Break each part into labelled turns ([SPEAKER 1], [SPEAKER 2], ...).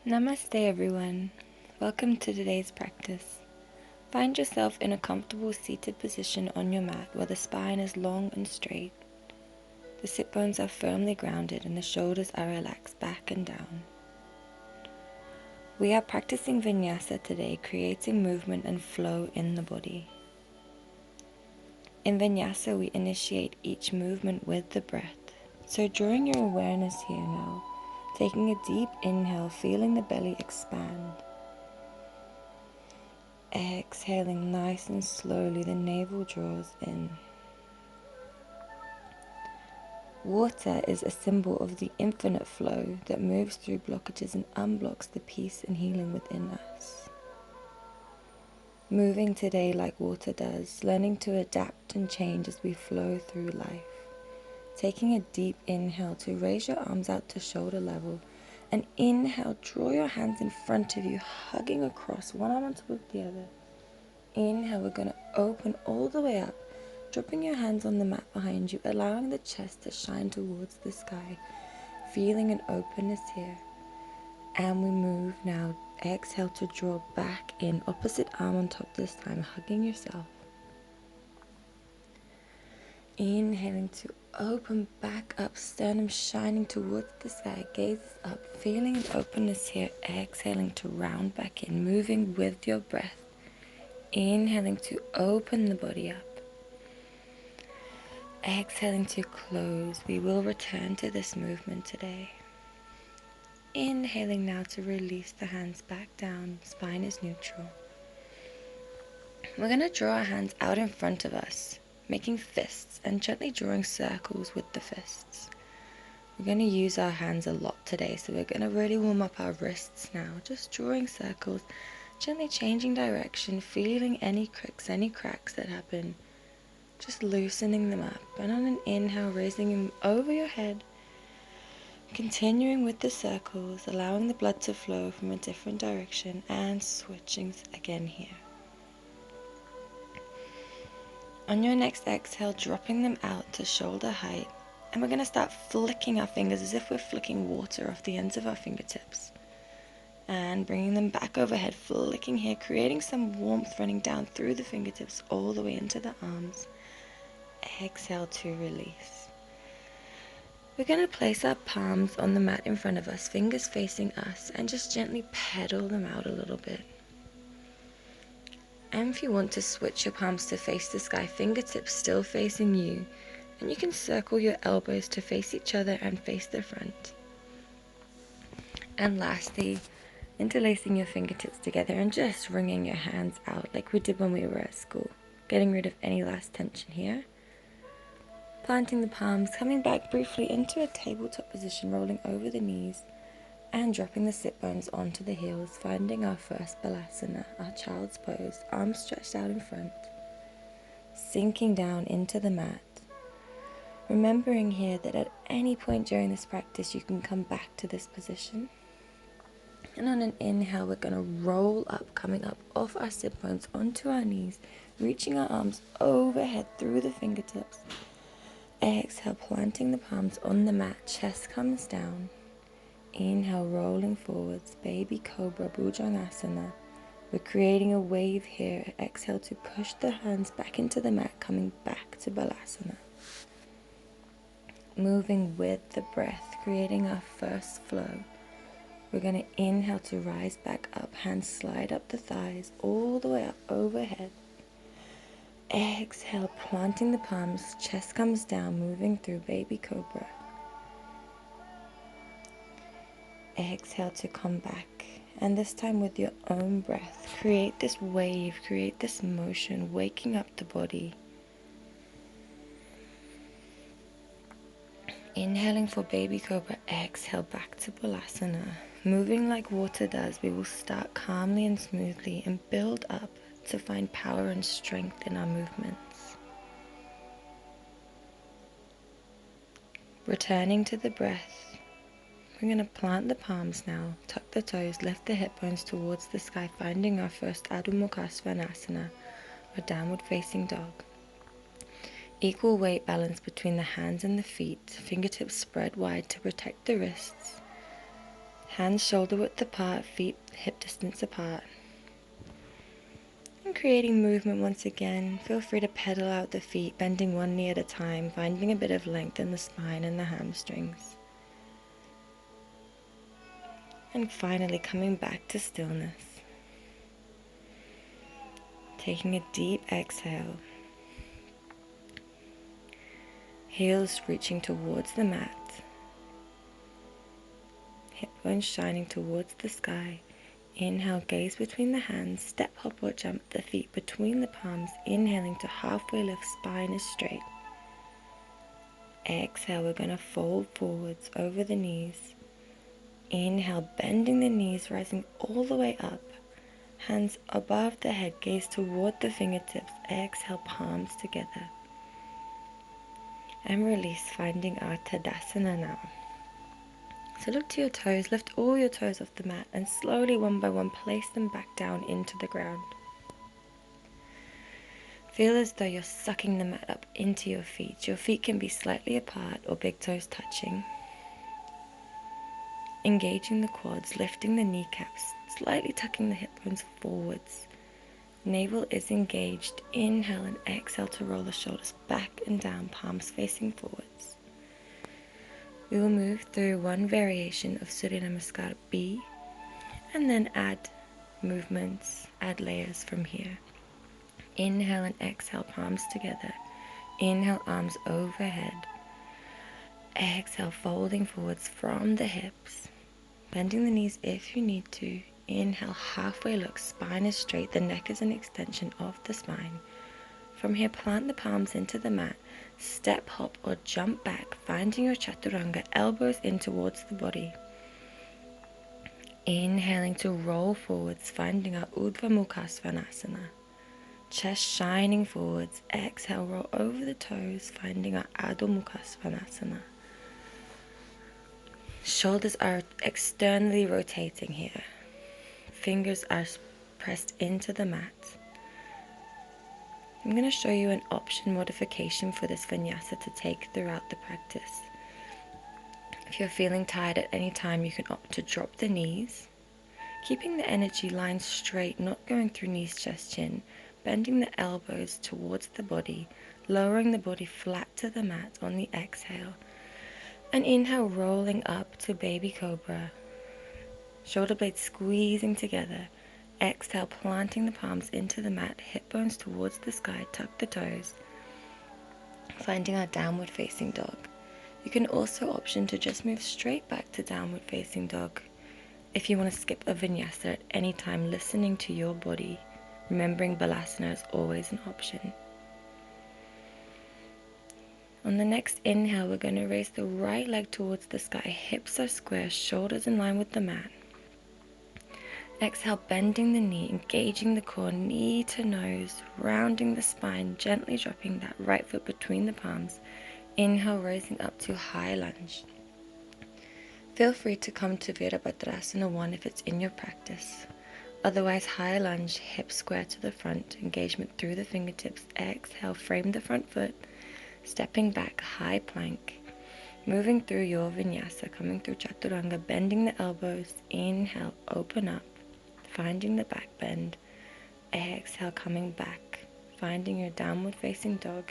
[SPEAKER 1] Namaste everyone. Welcome to today's practice. Find yourself in a comfortable seated position on your mat where the spine is long and straight. The sit bones are firmly grounded and the shoulders are relaxed back and down. We are practicing vinyasa today, creating movement and flow in the body. In vinyasa, we initiate each movement with the breath. So drawing your awareness here now, taking a deep inhale, feeling the belly expand. Exhaling nice and slowly, the navel draws in. Water is a symbol of the infinite flow that moves through blockages and unblocks the peace and healing within us. Moving today like water does, learning to adapt and change as we flow through life. Taking a deep inhale to raise your arms out to shoulder level, and inhale, draw your hands in front of you, hugging across, one arm on top of the other. Inhale, we're going to open all the way up, dropping your hands on the mat behind you, allowing the chest to shine towards the sky, feeling an openness here. And we move now. Exhale to draw back in, opposite arm on top this time, hugging yourself. Inhaling to open back up, sternum shining towards the sky, gaze up, feeling an openness here. Exhaling to round back in, moving with your breath. Inhaling to open the body up. Exhaling to close. We will return to this movement today. Inhaling now to release the hands back down, spine is neutral. We're going to draw our hands out in front of us, making fists and gently drawing circles with the fists. We're going to use our hands a lot today, so we're going to really warm up our wrists now, just drawing circles, gently changing direction, feeling any cracks that happen, just loosening them up. And on an inhale, raising them over your head, continuing with the circles, allowing the blood to flow from a different direction, and switching again here. On your next exhale, dropping them out to shoulder height, and we're going to start flicking our fingers as if we're flicking water off the ends of our fingertips. And bringing them back overhead, flicking here, creating some warmth running down through the fingertips all the way into the arms. Exhale to release. We're going to place our palms on the mat in front of us, fingers facing us, and just gently pedal them out a little bit. And if you want to switch your palms to face the sky, fingertips still facing you, and you can circle your elbows to face each other and face the front. And lastly, interlacing your fingertips together and just wringing your hands out like we did when we were at school, getting rid of any last tension here. Planting the palms, coming back briefly into a tabletop position, rolling over the knees, and dropping the sit bones onto the heels, finding our first Balasana, our child's pose, arms stretched out in front, sinking down into the mat. Remembering here that at any point during this practice, you can come back to this position. And on an inhale, we're going to roll up, coming up off our sit bones onto our knees, reaching our arms overhead through the fingertips. Exhale, planting the palms on the mat, chest comes down. Inhale, rolling forwards, baby Cobra, Bhujangasana. We're creating a wave here. Exhale to push the hands back into the mat, coming back to Balasana. Moving with the breath, creating our first flow. We're going to inhale to rise back up, hands slide up the thighs, all the way up overhead. Exhale, planting the palms, chest comes down, moving through baby Cobra. Exhale to come back, and this time with your own breath, create this wave, create this motion, waking up the body. Inhaling for baby Cobra, exhale back to Balasana. Moving like water does, we will start calmly and smoothly and build up to find power and strength in our movements. Returning to the breath, we're going to plant the palms now, tuck the toes, lift the hip bones towards the sky, finding our first Adho Mukha Svanasana, or downward facing dog. Equal weight balance between the hands and the feet, fingertips spread wide to protect the wrists. Hands shoulder width apart, feet hip distance apart. And creating movement once again. Feel free to pedal out the feet, bending one knee at a time, finding a bit of length in the spine and the hamstrings. And finally coming back to stillness. Taking a deep exhale. Heels reaching towards the mat. Hip bones shining towards the sky. Inhale, gaze between the hands, step, hop or jump the feet between the palms, inhaling to halfway lift, spine is straight. Exhale, we're going to fold forwards over the knees. Inhale, bending the knees, rising all the way up. Hands above the head, gaze toward the fingertips. Exhale, palms together. And release, finding our Tadasana now. So look to your toes, lift all your toes off the mat and slowly one by one place them back down into the ground. Feel as though you're sucking the mat up into your feet. Your feet can be slightly apart or big toes touching. Engaging the quads, lifting the kneecaps, slightly tucking the hip bones forwards. Navel is engaged. Inhale and exhale to roll the shoulders back and down, palms facing forwards. We will move through one variation of Surya Namaskar B and then add movements, add layers from here. Inhale and exhale, palms together. Inhale, arms overhead. Exhale, folding forwards from the hips. Bending the knees if you need to. Inhale, halfway look, spine is straight, the neck is an extension of the spine. From here, plant the palms into the mat. Step, hop or jump back, finding your chaturanga, elbows in towards the body. Inhaling to roll forwards, finding our Urdhva Mukha Svanasana. Chest shining forwards. Exhale, roll over the toes, finding our Adho Mukha Svanasana. Shoulders are externally rotating here. Fingers are pressed into the mat. I'm going to show you an option modification for this vinyasa to take throughout the practice. If you're feeling tired at any time, you can opt to drop the knees, keeping the energy line straight, not going through knees, chest, chin, bending the elbows towards the body, lowering the body flat to the mat on the exhale, and inhale, rolling up to baby cobra, shoulder blades squeezing together. Exhale, planting the palms into the mat, hip bones towards the sky, tuck the toes, finding our downward facing dog. You can also option to just move straight back to downward facing dog. If you want to skip a vinyasa at any time, listening to your body, remembering Balasana is always an option. On the next inhale, we're going to raise the right leg towards the sky, hips are square, shoulders in line with the mat. Exhale, bending the knee, engaging the core, knee to nose, rounding the spine, gently dropping that right foot between the palms. Inhale, raising up to high lunge. Feel free to come to Virabhadrasana 1 if it's in your practice. Otherwise, high lunge, hips square to the front, engagement through the fingertips. Exhale, frame the front foot, stepping back, high plank. Moving through your vinyasa, coming through chaturanga, bending the elbows. Inhale, open up. Finding the back bend. Exhale, coming back, finding your downward facing dog.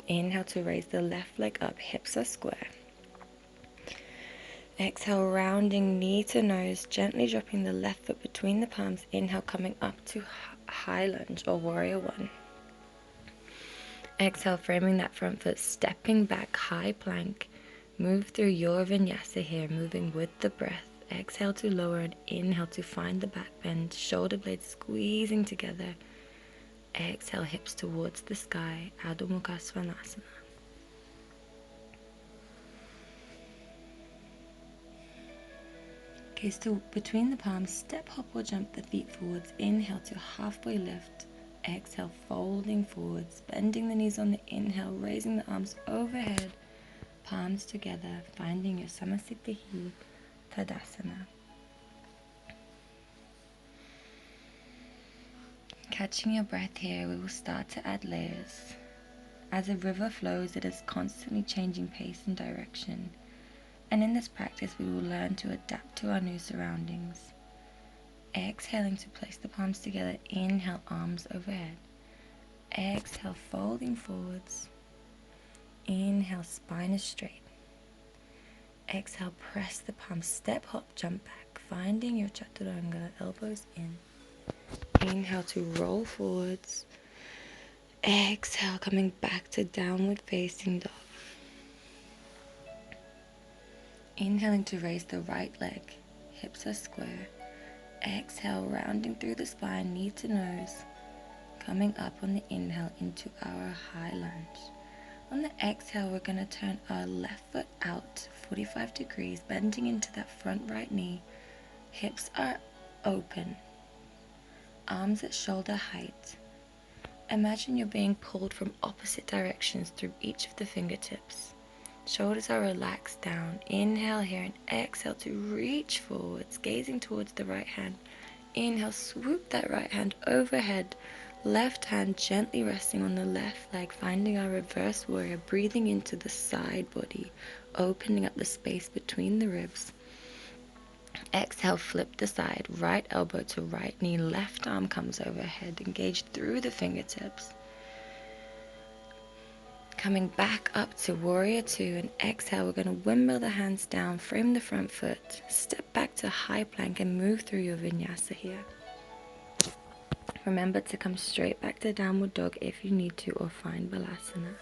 [SPEAKER 1] Inhale to raise the left leg up, hips are square. Exhale, rounding knee to nose, gently dropping the left foot between the palms. Inhale, coming up to high lunge or warrior 1. Exhale, framing that front foot, stepping back, high plank. Move through your vinyasa here, moving with the breath. Exhale to lower and inhale to find the back bend, shoulder blades squeezing together. Exhale, hips towards the sky, Adho Mukha Svanasana. Gaze to between the palms, step, hop or jump the feet forwards. Inhale to halfway lift. Exhale, folding forwards, bending the knees on the inhale, raising the arms overhead, palms together, finding your Samasthiti Tadasana. Catching your breath here, we will start to add layers. As a river flows, it is constantly changing pace and direction. And in this practice, we will learn to adapt to our new surroundings. Exhaling to place the palms together. Inhale, arms overhead. Exhale, folding forwards. Inhale, spine is straight. Exhale, press the palms, step, hop, jump back, finding your chaturanga, elbows in. Inhale to roll forwards. Exhale, coming back to downward facing dog. Inhaling to raise the right leg, hips are square. Exhale, rounding through the spine, knee to nose. Coming up on the inhale into our high lunge. On the exhale, we're going to turn our left foot out 45 degrees, bending into that front right knee. Hips are open. Arms at shoulder height. Imagine you're being pulled from opposite directions through each of the fingertips. Shoulders are relaxed down. Inhale here and exhale to reach forwards, gazing towards the right hand. Inhale, swoop that right hand overhead. Left hand gently resting on the left leg, finding our reverse warrior, breathing into the side body, opening up the space between the ribs. Exhale, flip the side, right elbow to right knee, left arm comes overhead, engaged through the fingertips. Coming back up to warrior two and exhale, we're going to windmill the hands down, frame the front foot, step back to high plank and move through your vinyasa here. Remember to come straight back to downward dog if you need to, or find Balasana.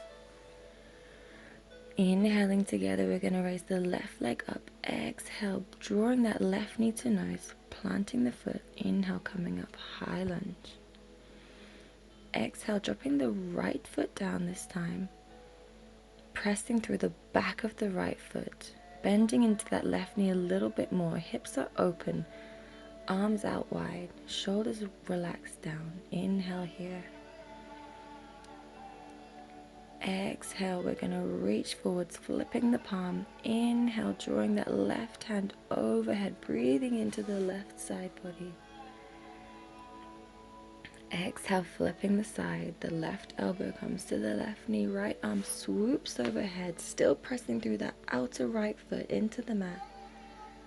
[SPEAKER 1] Inhaling together, we're going to raise the left leg up. Exhale, drawing that left knee to nose, planting the foot. Inhale, coming up, high lunge. Exhale, dropping the right foot down this time. Pressing through the back of the right foot. Bending into that left knee a little bit more. Hips are open. Arms out wide. Shoulders relaxed down. Inhale here. Exhale, we're going to reach forwards, flipping the palm. Inhale, drawing that left hand overhead, breathing into the left side body. Exhale, flipping the side. The left elbow comes to the left knee, right arm swoops overhead, still pressing through that outer right foot into the mat.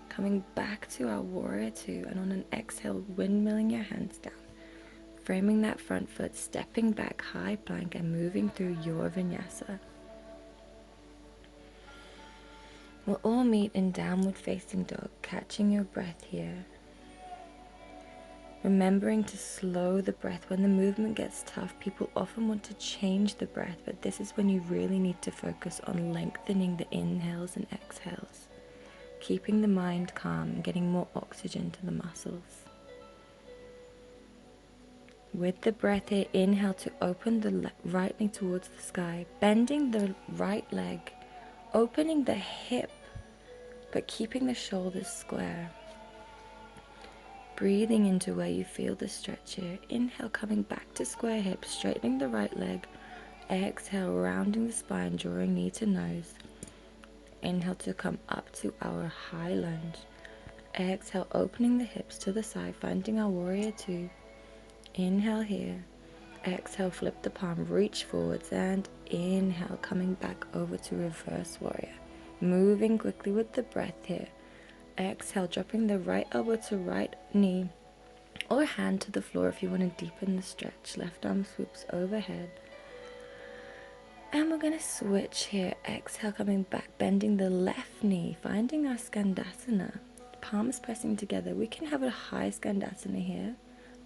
[SPEAKER 1] Coming back to our warrior two, and on an exhale, windmilling your hands down. Framing that front foot, stepping back, high plank, and moving through your vinyasa. We'll all meet in downward facing dog, catching your breath here. Remembering to slow the breath. When the movement gets tough, people often want to change the breath, but this is when you really need to focus on lengthening the inhales and exhales, keeping the mind calm and getting more oxygen to the muscles. With the breath here, inhale to open the right knee towards the sky, bending the right leg, opening the hip, but keeping the shoulders square. Breathing into where you feel the stretch here. Inhale, coming back to square hips, straightening the right leg. Exhale, rounding the spine, drawing knee to nose. Inhale to come up to our high lunge. Exhale, opening the hips to the side, finding our warrior two. Inhale here. Exhale, flip the palm, reach forwards, and inhale, coming back over to reverse warrior. Moving quickly with the breath here. Exhale, dropping the right elbow to right knee or hand to the floor if you want to deepen the stretch. Left arm swoops overhead. And we're going to switch here. Exhale, coming back, bending the left knee, finding our Skandasana. Palms pressing together. We can have a high Skandasana here.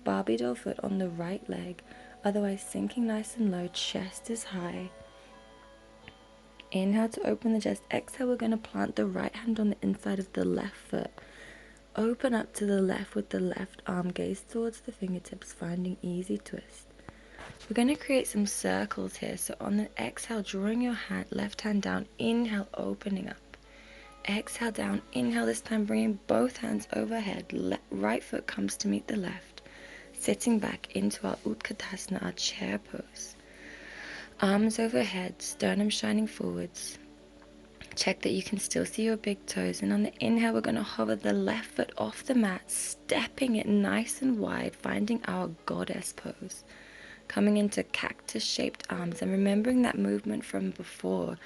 [SPEAKER 1] Barbie doll foot on the right leg. Otherwise, sinking nice and low, chest is high. Inhale to open the chest. Exhale, we're going to plant the right hand on the inside of the left foot. Open up to the left with the left arm. Gaze towards the fingertips, finding easy twist. We're going to create some circles here. So on the exhale, drawing your left hand down. Inhale, opening up. Exhale down. Inhale, this time bringing both hands overhead. Right foot comes to meet the left. Sitting back into our Utkatasana, our chair pose. Arms overhead, sternum shining forwards. Check that you can still see your big toes. And on the inhale, we're going to hover the left foot off the mat, stepping it nice and wide, finding our goddess pose. Coming into cactus-shaped arms and remembering that movement from before.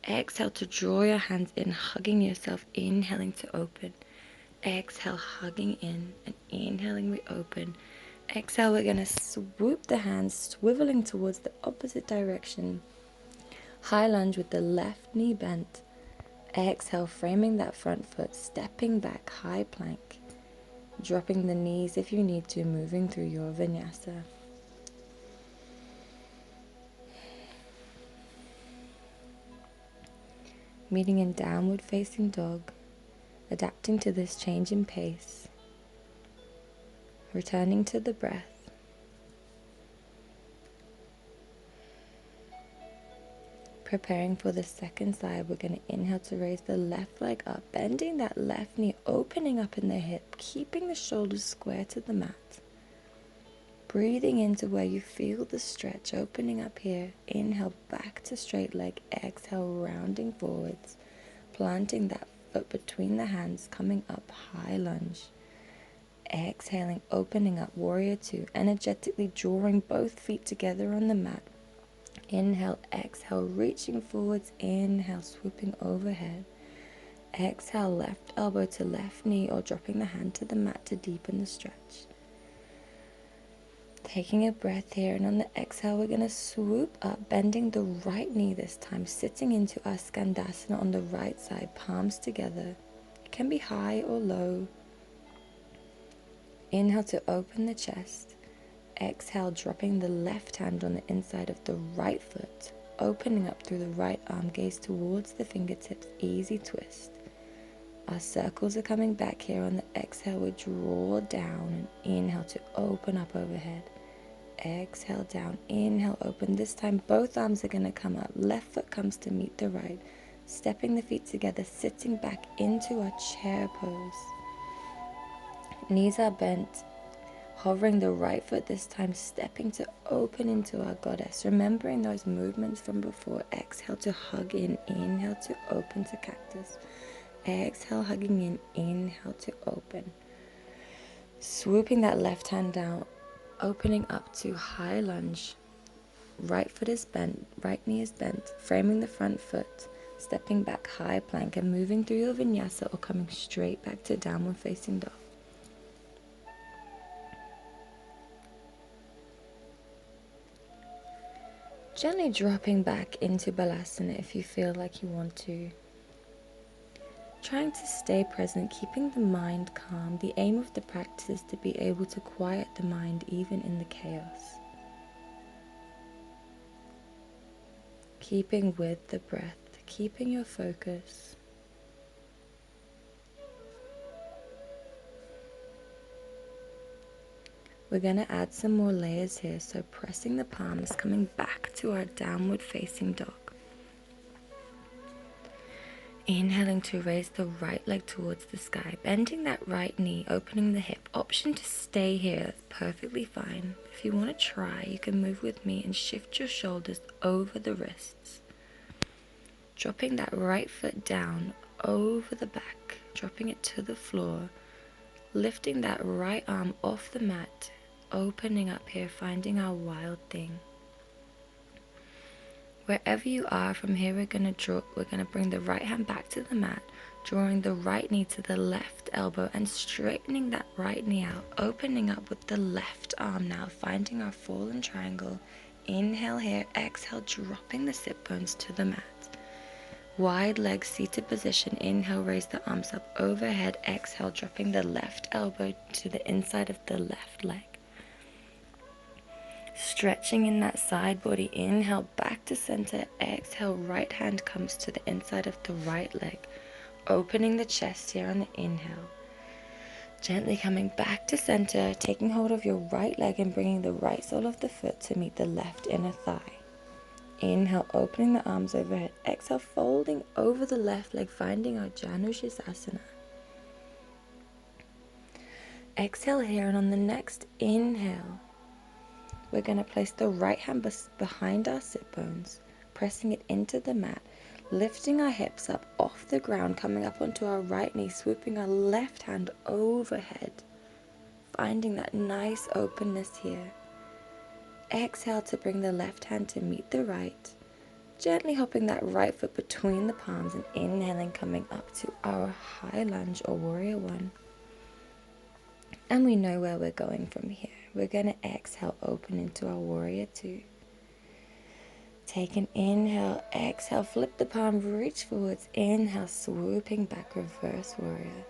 [SPEAKER 1] Exhale to draw your hands in, hugging yourself, inhaling to open. Exhale, hugging in and inhaling, we open. Exhale, we're going to swoop the hands, swiveling towards the opposite direction. High lunge with the left knee bent. Exhale, framing that front foot, stepping back, high plank. Dropping the knees if you need to, moving through your vinyasa. Meeting in downward facing dog, adapting to this change in pace. Returning to the breath. Preparing for the second side, we're going to inhale to raise the left leg up, bending that left knee, opening up in the hip, keeping the shoulders square to the mat. Breathing into where you feel the stretch, opening up here. Inhale, back to straight leg. Exhale, rounding forwards, planting that foot between the hands, coming up, high lunge. Exhaling, opening up, warrior two, energetically drawing both feet together on the mat. Inhale, exhale, reaching forwards. Inhale, swooping overhead. Exhale, left elbow to left knee or dropping the hand to the mat to deepen the stretch. Taking a breath here, and on the exhale, we're going to swoop up, bending the right knee this time, sitting into our Skandasana on the right side, palms together. It can be high or low. Inhale to open the chest. Exhale, dropping the left hand on the inside of the right foot, opening up through the right arm, gaze towards the fingertips, easy twist. Our circles are coming back here. On the exhale, we draw down and inhale to open up overhead. Exhale down, inhale, open. This time, both arms are going to come up. Left foot comes to meet the right. Stepping the feet together, sitting back into our chair pose. Knees are bent. Hovering the right foot this time, stepping to open into our goddess. Remembering those movements from before. Exhale to hug in, inhale to open to cactus. Exhale, hugging in, inhale to open. Swooping that left hand down, opening up to high lunge. Right foot is bent, right knee is bent, framing the front foot, stepping back, high plank, and moving through your vinyasa or coming straight back to downward facing dog. Gently dropping back into Balasana if you feel like you want to. Trying to stay present, keeping the mind calm. The aim of the practice is to be able to quiet the mind even in the chaos. Keeping with the breath, keeping your focus. We're going to add some more layers here, so pressing the palms, coming back to our downward facing dog. Inhaling to raise the right leg towards the sky, bending that right knee, opening the hip. Option to stay here, that's perfectly fine. If you want to try, you can move with me and shift your shoulders over the wrists. Dropping that right foot down over the back, dropping it to the floor. Lifting that right arm off the mat, opening up here, finding our wild thing. Wherever you are, from here we're going to bring the right hand back to the mat, drawing the right knee to the left elbow and straightening that right knee out, opening up with the left arm now, finding our fallen triangle. Inhale here, exhale, dropping the sit bones to the mat. Wide legs, seated position. Inhale, raise the arms up overhead. Exhale, dropping the left elbow to the inside of the left leg. Stretching in that side body. Inhale, back to center. Exhale, right hand comes to the inside of the right leg. Opening the chest here on the inhale. Gently coming back to center, taking hold of your right leg and bringing the right sole of the foot to meet the left inner thigh. Inhale, opening the arms overhead. Exhale, folding over the left leg, finding our Janushisasana. Exhale here, and on the next inhale, we're going to place the right hand behind our sit bones, pressing it into the mat, lifting our hips up off the ground, coming up onto our right knee, swooping our left hand overhead, finding that nice openness here. Exhale to bring the left hand to meet the right, Gently hopping that right foot between the palms and inhaling, coming up to our high lunge or warrior one. And we know where we're going from here. We're going to exhale, open into our warrior two. Take an inhale, exhale, flip the palm, reach forwards, inhale, swooping back, reverse warrior.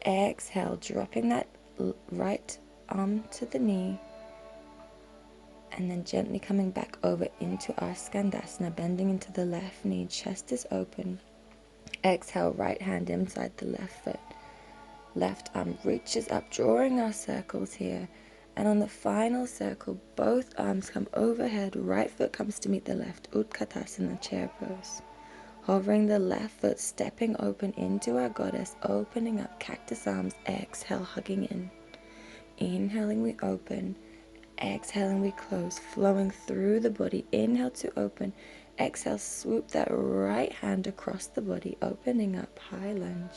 [SPEAKER 1] Exhale, dropping that right arm to the knee, and then gently coming back over into our Skandasana, bending into the left knee, chest is open. Exhale, right hand inside the left foot. Left arm reaches up, drawing our circles here. And on the final circle, both arms come overhead, right foot comes to meet the left, Utkatasana, chair pose. Hovering the left foot, stepping open into our goddess, opening up, cactus arms, exhale, hugging in. Inhaling, we open. Exhaling, we close, flowing through the body. Inhale to open. Exhale, swoop that right hand across the body, opening up, high lunge.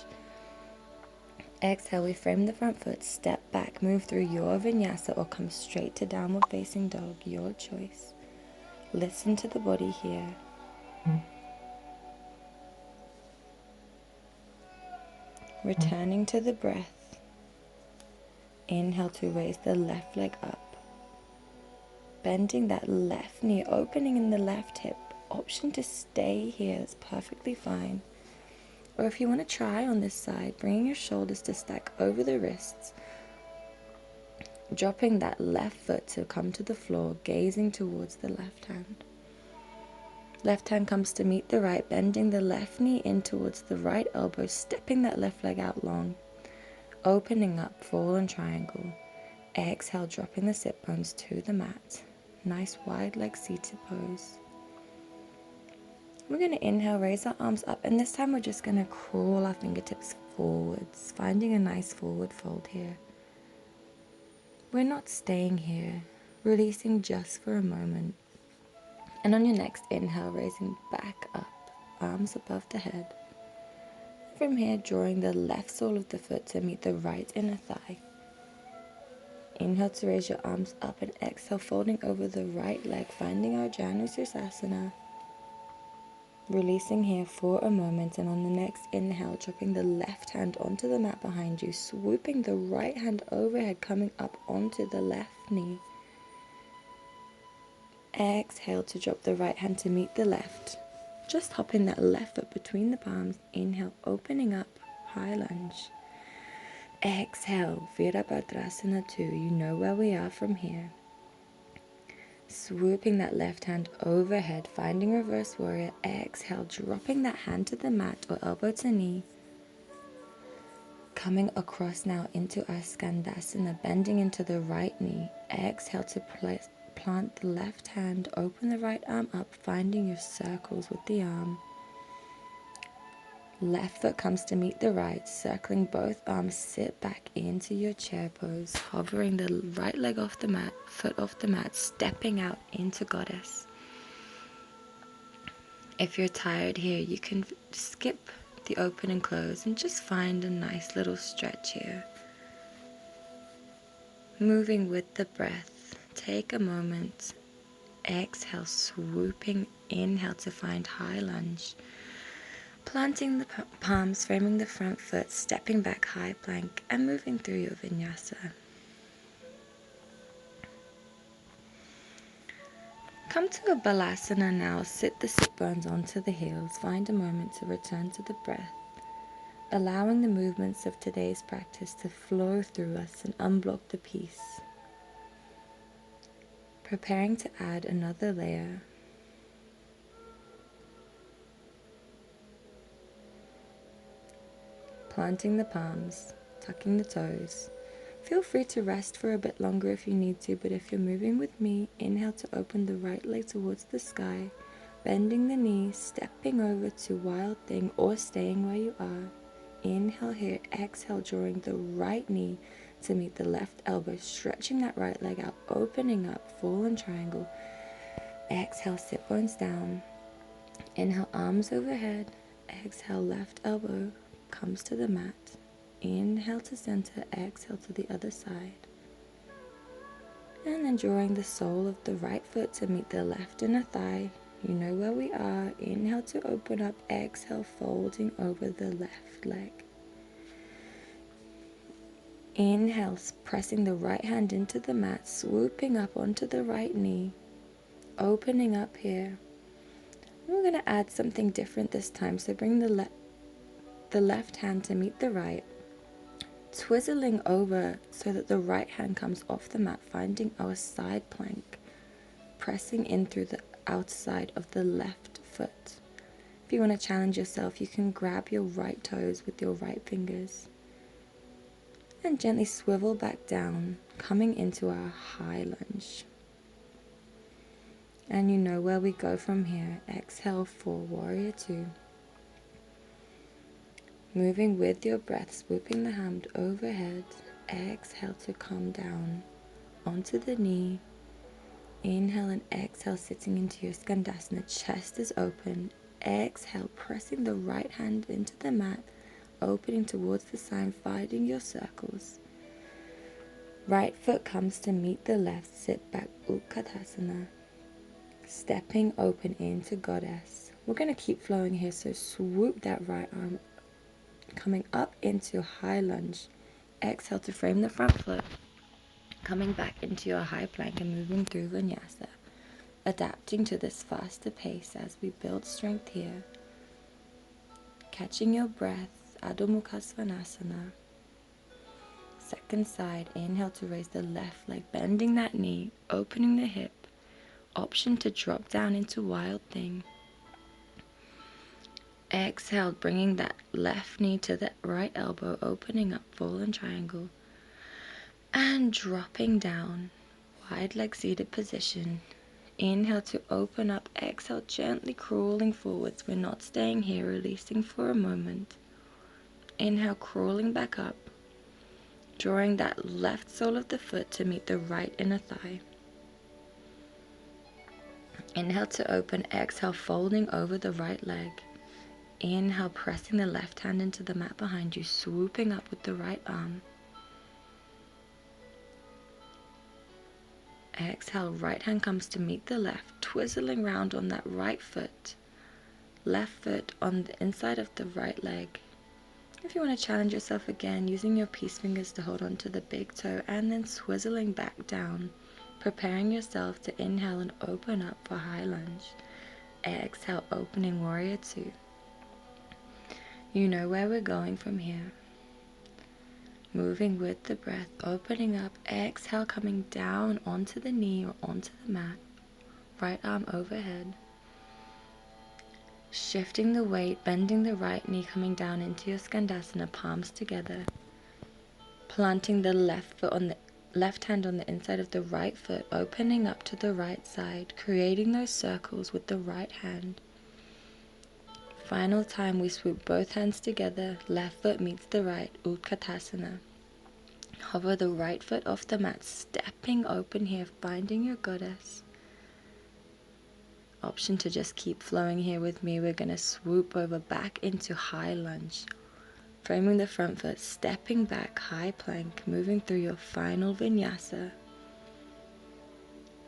[SPEAKER 1] Exhale, we frame the front foot, step back, move through your vinyasa or come straight to downward facing dog, your choice. Listen to the body here. Returning to the breath. Inhale to raise the left leg up. Bending that left knee, opening in the left hip. Option to stay here is perfectly fine. Or if you want to try on this side, bringing your shoulders to stack over the wrists, dropping that left foot to come to the floor, gazing towards the left hand. Left hand comes to meet the right, bending the left knee in towards the right elbow, stepping that left leg out long, opening up, fallen triangle. Exhale, dropping the sit bones to the mat. Nice wide leg seated pose. We're going to inhale, raise our arms up, and this time we're just going to crawl our fingertips forwards, finding a nice forward fold here. We're not staying here, releasing just for a moment. And on your next inhale, raising back up, arms above the head. From here, drawing the left sole of the foot to meet the right inner thigh. Inhale to raise your arms up and exhale, folding over the right leg, finding our Janusirsasana. Releasing here for a moment, and on the next inhale, dropping the left hand onto the mat behind you, swooping the right hand overhead, coming up onto the left knee. Exhale to drop the right hand to meet the left. Just hopping that left foot between the palms. Inhale, opening up, high lunge. Exhale, Virabhadrasana 2. You know where we are from here. Swooping that left hand overhead, finding reverse warrior. Exhale, dropping that hand to the mat or elbow to knee. Coming across now into our Skandasana, bending into the right knee. Exhale to plant the left hand, open the right arm up, finding your circles with the arm. Left foot comes to meet the right, circling both arms, sit back into your chair pose, hovering the right leg off the mat, foot off the mat, stepping out into goddess. If you're tired here, you can skip the open and close and just find a nice little stretch here. Moving with the breath, take a moment, exhale, swooping, inhale to find high lunge. Planting the palms, framing the front foot, stepping back high plank, and moving through your vinyasa. Come to a Balasana now. Sit the sit bones onto the heels. Find a moment to return to the breath, allowing the movements of today's practice to flow through us and unblock the peace. Preparing to add another layer. Planting the palms, tucking the toes. Feel free to rest for a bit longer if you need to, but if you're moving with me, inhale to open the right leg towards the sky, bending the knee, stepping over to wild thing or staying where you are. Inhale here, exhale, drawing the right knee to meet the left elbow, stretching that right leg out, opening up, fallen triangle. Exhale, sit bones down. Inhale, arms overhead. Exhale, left elbow comes to the mat. Inhale to center, exhale to the other side. And then drawing the sole of the right foot to meet the left inner thigh. You know where we are. Inhale to open up. Exhale, folding over the left leg. Inhale, pressing the right hand into the mat, swooping up onto the right knee, opening up here. We're going to add something different this time, so bring the left hand to meet the right, twizzling over so that the right hand comes off the mat, finding our side plank, pressing in through the outside of the left foot. If you want to challenge yourself, you can grab your right toes with your right fingers and gently swivel back down, coming into our high lunge. And you know where we go from here. Exhale for warrior two. Moving with your breath, swooping the hand overhead. Exhale to come down onto the knee. Inhale and exhale, sitting into your skandasana. Chest is open. Exhale, pressing the right hand into the mat, opening towards the sign, finding your circles. Right foot comes to meet the left. Sit back, Utkatasana. Stepping open into goddess. We're going to keep flowing here, so swoop that right arm, coming up into high lunge. Exhale to frame the front foot, coming back into your high plank and moving through vinyasa, adapting to this faster pace as we build strength here. Catching your breath, Adho Mukha Svanasana. Second side, inhale to raise the left leg, bending that knee, opening the hip. Option to drop down into Wild Thing. Exhale, bringing that left knee to the right elbow, opening up Fallen Triangle. And dropping down, wide leg seated position. Inhale to open up, exhale, gently crawling forwards. We're not staying here, releasing for a moment. Inhale, crawling back up, drawing that left sole of the foot to meet the right inner thigh. Inhale to open, exhale, folding over the right leg. Inhale, pressing the left hand into the mat behind you, swooping up with the right arm. Exhale, right hand comes to meet the left, twizzling round on that right foot. Left foot on the inside of the right leg. If you want to challenge yourself again, using your peace fingers to hold on to the big toe and then swizzling back down, preparing yourself to inhale and open up for high lunge. Exhale, opening warrior two. You know where we're going from here. Moving with the breath, opening up. Exhale, coming down onto the knee or onto the mat. Right arm overhead. Shifting the weight, bending the right knee, coming down into your skandasana, palms together. Planting the left foot on the left hand on the inside of the right foot, opening up to the right side, creating those circles with the right hand. Final time, we swoop both hands together, left foot meets the right, Utkatasana. Hover the right foot off the mat, stepping open here, finding your goddess. Option to just keep flowing here with me. We're going to swoop over back into high lunge. Framing the front foot, stepping back, high plank, moving through your final vinyasa.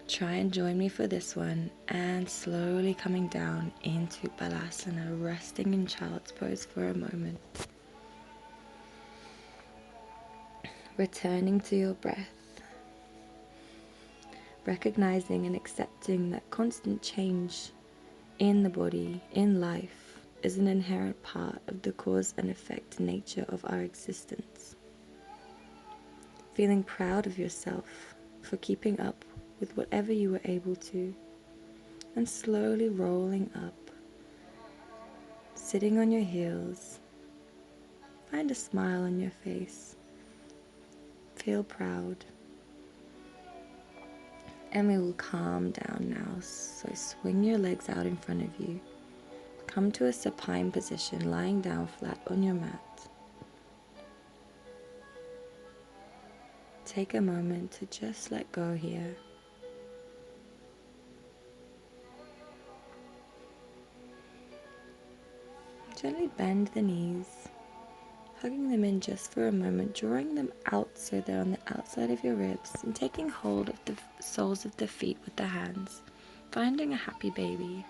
[SPEAKER 1] Try and join me for this one, and slowly coming down into Balasana, resting in child's pose for a moment. Returning to your breath, recognizing and accepting that constant change in the body, in life, is an inherent part of the cause and effect nature of our existence. Feeling proud of yourself for keeping up with whatever you were able to, and slowly rolling up, sitting on your heels. Find a smile on your face. Feel proud. And we will calm down now. So swing your legs out in front of you. Come to a supine position, lying down flat on your mat. Take a moment to just let go here. Gently bend the knees, hugging them in just for a moment, drawing them out so they're on the outside of your ribs, and taking hold of the soles of the feet with the hands, finding a happy baby.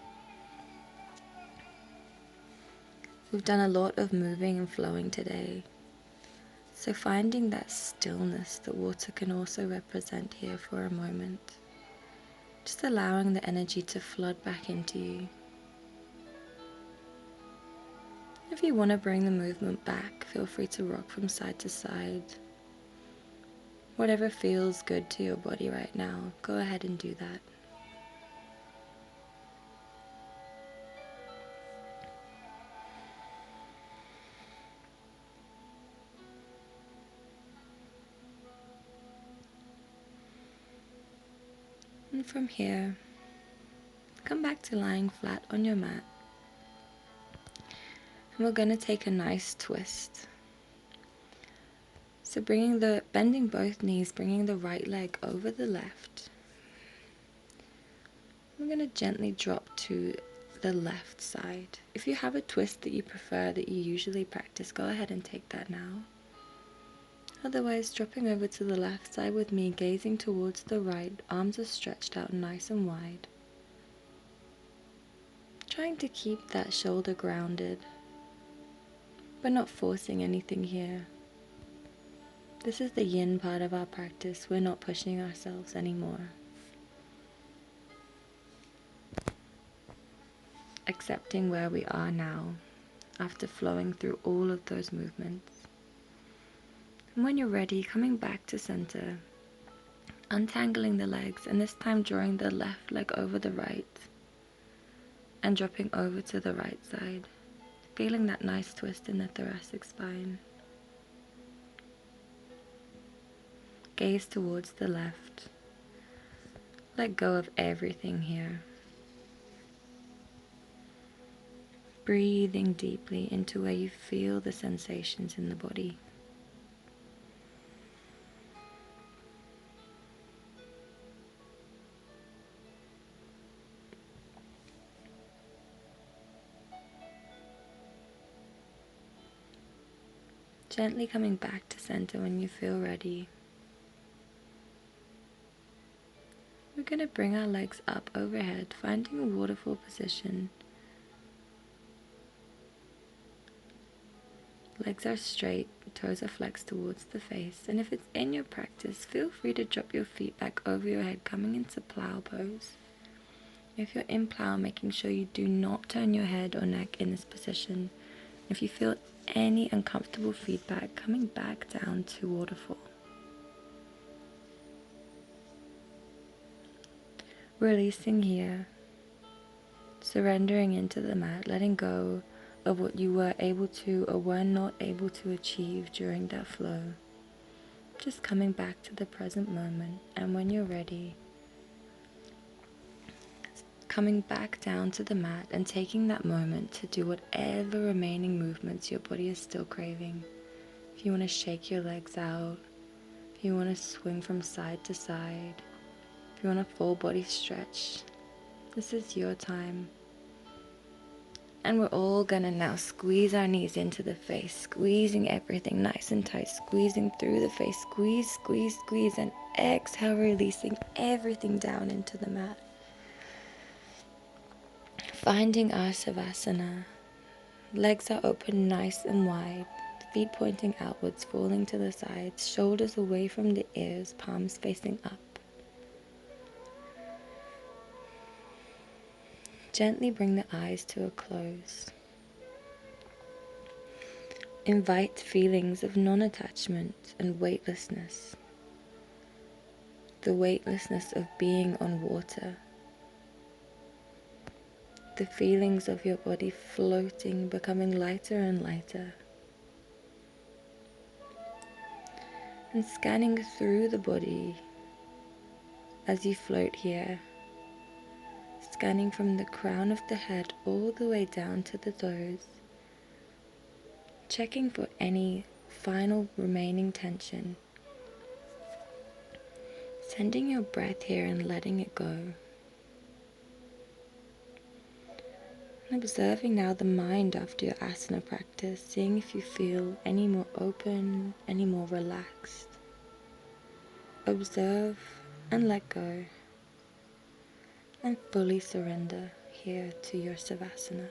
[SPEAKER 1] We've done a lot of moving and flowing today. So finding that stillness that water can also represent here for a moment. Just allowing the energy to flood back into you. If you want to bring the movement back, feel free to rock from side to side. Whatever feels good to your body right now, go ahead and do that. And from here, come back to lying flat on your mat. And we're going to take a nice twist. So bending both knees, bringing the right leg over the left. We're going to gently drop to the left side. If you have a twist that you prefer, that you usually practice, go ahead and take that now. Otherwise, dropping over to the left side with me, gazing towards the right, arms are stretched out nice and wide. Trying to keep that shoulder grounded, but not forcing anything here. This is the yin part of our practice. We're not pushing ourselves anymore. Accepting where we are now, after flowing through all of those movements. And when you're ready, coming back to center, untangling the legs, and this time drawing the left leg over the right, and dropping over to the right side, feeling that nice twist in the thoracic spine. Gaze towards the left. Let go of everything here. Breathing deeply into where you feel the sensations in the body. Gently coming back to center when you feel ready. We're going to bring our legs up overhead, finding a waterfall position. Legs are straight, toes are flexed towards the face, and if it's in your practice, feel free to drop your feet back over your head, coming into Plow Pose. If you're in Plow, making sure you do not turn your head or neck in this position. If you feel any uncomfortable feedback, coming back down to Waterfall. Releasing here, surrendering into the mat, letting go of what you were able to or were not able to achieve during that flow. Just coming back to the present moment, and when you're ready, coming back down to the mat and taking that moment to do whatever remaining movements your body is still craving. If you want to shake your legs out, if you want to swing from side to side, if you want a full body stretch, this is your time. And we're all gonna now squeeze our knees into the face, squeezing everything nice and tight, squeezing through the face, squeeze, squeeze, squeeze, and exhale, releasing everything down into the mat. Finding our Savasana. Legs are open nice and wide, feet pointing outwards, falling to the sides, shoulders away from the ears, palms facing up. Gently bring the eyes to a close. Invite feelings of non-attachment and weightlessness. The weightlessness of being on water. The feelings of your body floating, becoming lighter and lighter. And scanning through the body as you float here. Scanning from the crown of the head all the way down to the toes. Checking for any final remaining tension. Sending your breath here and letting it go. And observing now the mind after your asana practice, seeing if you feel any more open, any more relaxed. Observe and let go. And fully surrender here to your Savasana.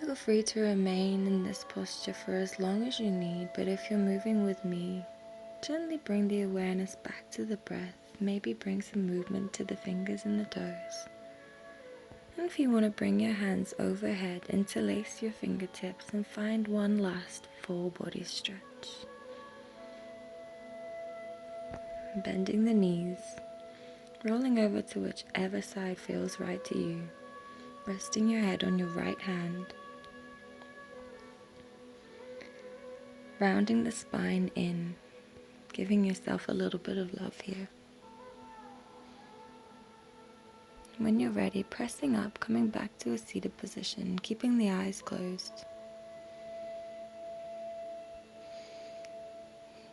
[SPEAKER 1] Feel free to remain in this posture for as long as you need, but if you're moving with me, gently bring the awareness back to the breath. Maybe bring some movement to the fingers and the toes. And if you want to bring your hands overhead, interlace your fingertips and find one last full body stretch. Bending the knees, rolling over to whichever side feels right to you, resting your head on your right hand, rounding the spine in, giving yourself a little bit of love here. When you're ready, pressing up, coming back to a seated position, keeping the eyes closed.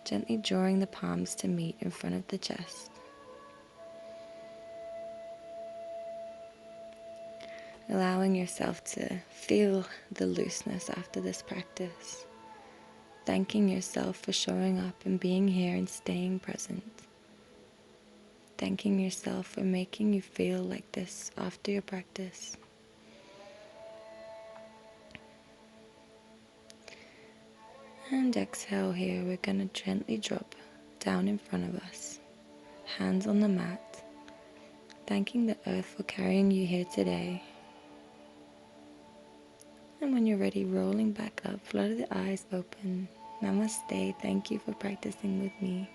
[SPEAKER 1] Gently drawing the palms to meet in front of the chest. Allowing yourself to feel the looseness after this practice. Thanking yourself for showing up and being here and staying present. Thanking yourself for making you feel like this after your practice. And exhale here, we're going to gently drop down in front of us. Hands on the mat. Thanking the earth for carrying you here today. And when you're ready, rolling back up, flutter the eyes open. Namaste, thank you for practicing with me.